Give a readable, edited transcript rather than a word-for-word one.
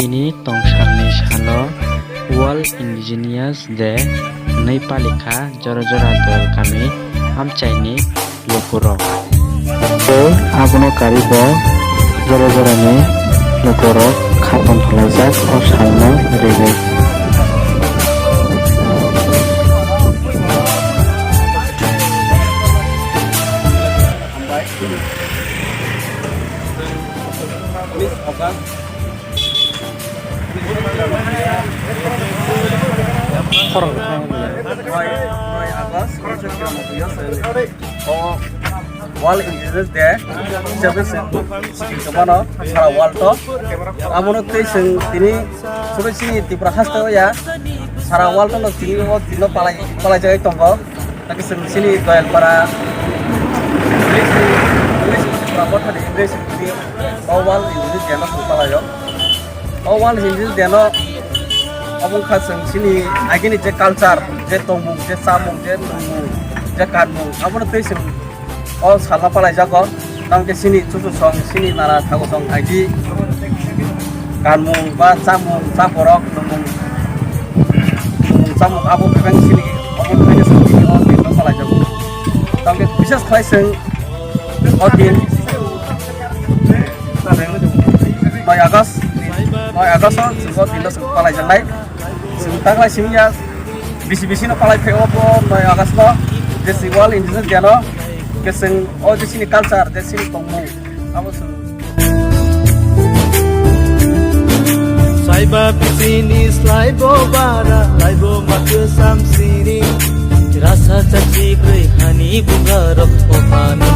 ini tongsalni salo World Indigenous Day nei palika jora dol kami amchaini lopurok abono karibo jora ni lopurok khaton tholajak o salno rebe World Indigenous Day sebagai kemana salah world to amun itu ini sebenarnya di prahasta ya salah world to sini dino palai jaga tonggo tapi sini doyan para English berapa tadi English ini World Indigenous Day no palai yo World Indigenous Day no amun kaseng sini agini je culture je tongmung je samung je nungmung je kanmung amun itu oh salah palai jago tang ke sini cucu song sini nara tahu song aji kanmung ba samung saporok nungmung samung abu peng sini abu peng sini oh di palai jago tang ke bisa sekali seng odin Noi Agos oh sebut di los palai jalai sebentar lah sini ya bisi-bisi no palai peopo Noi Agos no desi World Indigenous Day no keseng oh di sini culture di sini tongmung apa sih Saiba pisini slaibo bara laibo maku samsini rasa caci koi hani bunga rok opani